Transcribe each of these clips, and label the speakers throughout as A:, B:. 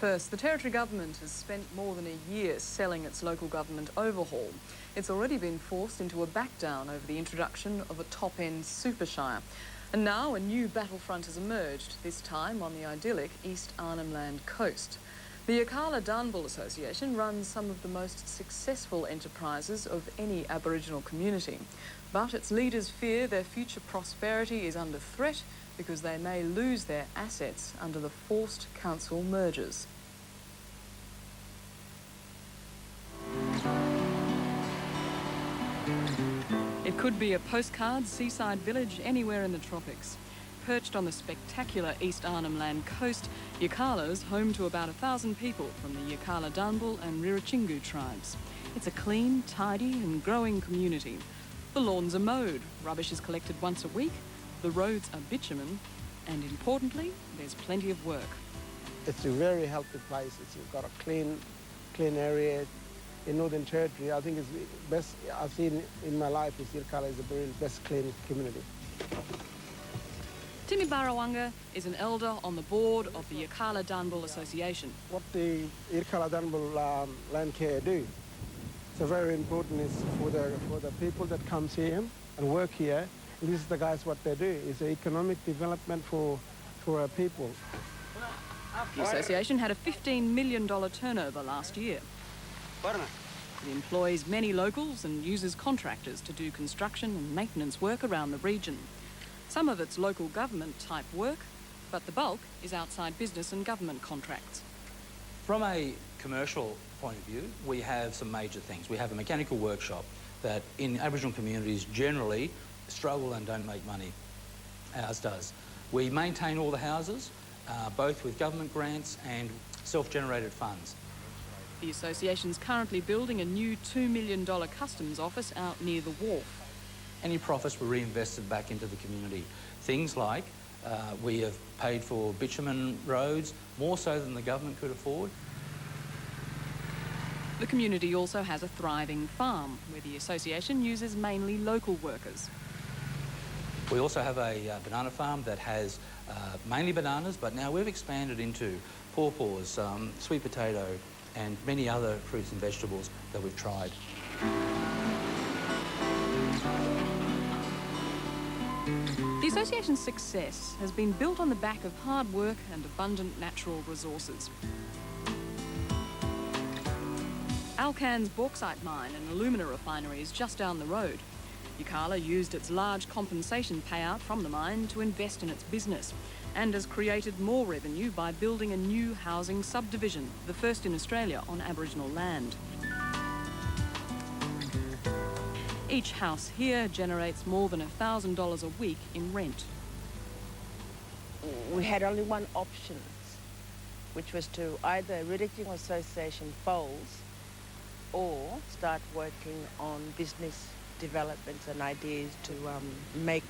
A: First, the Territory Government has spent more than a year selling its local government overhaul. It's already been forced into a backdown over the introduction of a top-end super shire. And now a new battlefront has emerged, this time on the idyllic East Arnhem Land coast. The Yirrkala Association runs some of the most successful enterprises of any Aboriginal community. But its leaders fear their future prosperity is under threat because they may lose their assets under the forced council mergers. It could be a postcard seaside village anywhere in the tropics. Perched on the spectacular East Arnhem Land coast, Yirrkala is home to about 1,000 people from the Yirrkala and Ririchingu tribes. It's a clean, tidy and growing community. The lawns are mowed, rubbish is collected once a week, the roads are bitumen, and importantly, there's plenty of work.
B: It's a very healthy place. It's got a clean area. In Northern Territory, I think it's the best I've seen in my life. Yirrkala is the very best clean community.
A: Timmy Barawanga is an elder on the board of the Yirrkala Association.
B: What the Yirrkala Land Care do, it's very important is for the people that comes here and work here. And this is the guys what they do. It's economic development for our people.
A: The association had a $15 million turnover last year. It employs many locals and uses contractors to do construction and maintenance work around the region. Some of it's local government type work, but the bulk is outside business and government contracts.
C: From a commercial point of view, we have some major things. We have a mechanical workshop that in Aboriginal communities generally struggle and don't make money. Ours does. We maintain all the houses, both with government grants and self-generated funds.
A: The association's currently building a new $2 million customs office out near the wharf.
C: Any profits were reinvested back into the community. Things like we have paid for bitumen roads, more so than the government could afford.
A: The community also has a thriving farm, where the association uses mainly local workers.
C: We also have a banana farm that has mainly bananas, but now we've expanded into pawpaws, sweet potato, and many other fruits and vegetables that we've tried.
A: The association's success has been built on the back of hard work and abundant natural resources. Alcan's bauxite mine and alumina refinery is just down the road. Yirrkala used its large compensation payout from the mine to invest in its business and has created more revenue by building a new housing subdivision, the first in Australia on Aboriginal land. Each house here generates more than $1,000 a week in rent.
D: We had only one option, which was to either Ririchingu Association folds or start working on business developments and ideas to make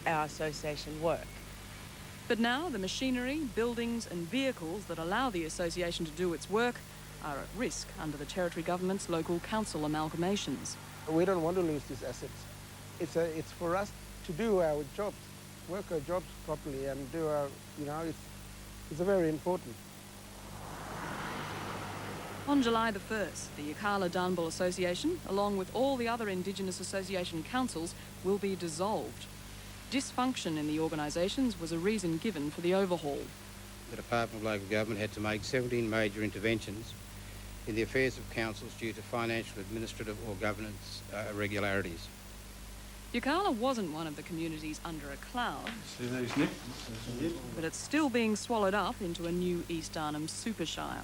D: our association work.
A: But now the machinery, buildings and vehicles that allow the association to do its work are at risk under the Territory Government's local council amalgamations.
B: We don't want to lose these assets. It's for us to do our jobs, work our jobs properly and do our, it's very important.
A: On July the 1st, the Yirrkala Association, along with all the other Indigenous association councils, will be dissolved. Dysfunction in the organisations was a reason given for the overhaul.
E: The Department of Local Government had to make 17 major interventions in the affairs of councils due to financial, administrative or governance irregularities.
A: Yirrkala wasn't one of the communities under a cloud, but it's still being swallowed up into a new East Arnhem Super Shire.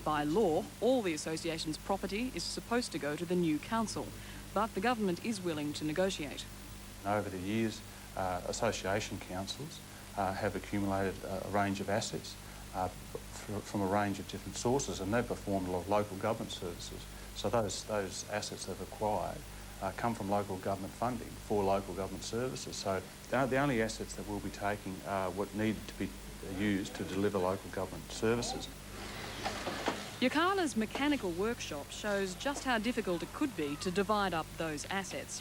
A: By law, all the association's property is supposed to go to the new council, but the government is willing to negotiate.
F: Over the years, association councils have accumulated a range of assets from a range of different sources, and they've performed a lot of local government services. So those assets they've acquired come from local government funding for local government services. So the only assets that we'll be taking are what needed to be used to deliver local government services.
A: Yirrkala's mechanical workshop shows just how difficult it could be to divide up those assets.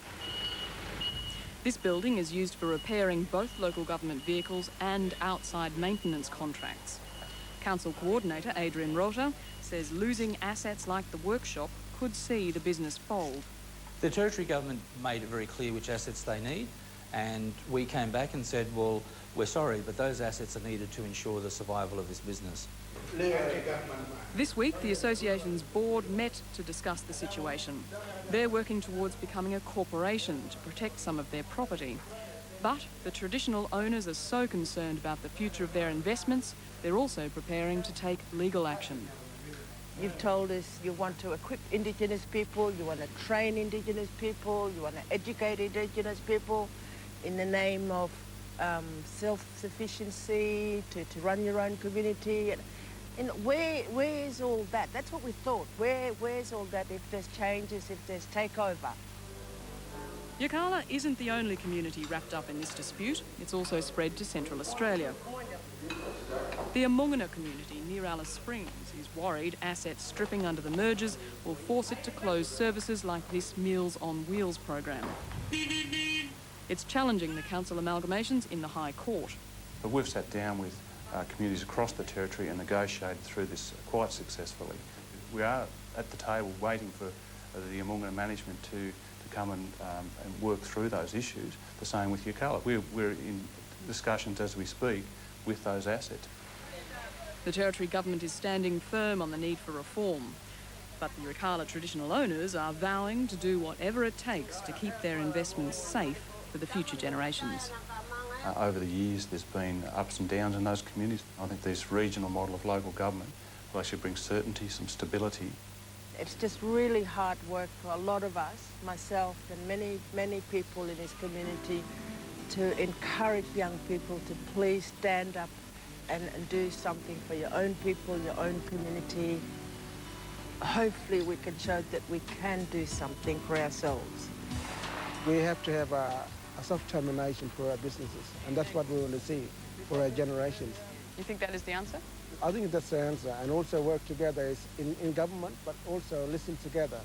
A: This building is used for repairing both local government vehicles and outside maintenance contracts. Council Coordinator Adrian Rota says losing assets like the workshop could see the business fold.
C: The Territory Government made it very clear which assets they need, and we came back and said, well, we're sorry, but those assets are needed to ensure the survival of this business.
A: This week, the association's board met to discuss the situation. They're working towards becoming a corporation to protect some of their property. But the traditional owners are so concerned about the future of their investments, they're also preparing to take legal action.
D: You've told us you want to equip Indigenous people, you want to train Indigenous people, you want to educate Indigenous people in the name of self-sufficiency, to run your own community. And where's all that? That's what we thought. Where's all that if there's changes, if there's takeover?
A: Yirrkala isn't the only community wrapped up in this dispute. It's also spread to Central Australia. The Amungana community near Alice Springs is worried assets stripping under the mergers will force it to close services like this Meals on Wheels program. It's challenging the council amalgamations in the High Court.
F: But we've sat down with communities across the Territory and negotiated through this quite successfully. We are at the table waiting for the Amungana management to come and work through those issues. The same with Yirrkala. We're in discussions as we speak with those assets.
A: The Territory Government is standing firm on the need for reform, but the Yirrkala traditional owners are vowing to do whatever it takes to keep their investments safe for the future generations.
F: Over the years, there's been ups and downs in those communities. I think this regional model of local government will actually bring certainty, some stability.
D: It's just really hard work for a lot of us, myself and many people in this community, to encourage young people to please stand up and do something for your own people, your own community. Hopefully we can show that we can do something for ourselves.
B: We have to have a self-determination for our businesses, and that's what we want to see for our generations.
A: You think that is the answer?
B: I think that's the answer, and also work together is in government, but also listen together.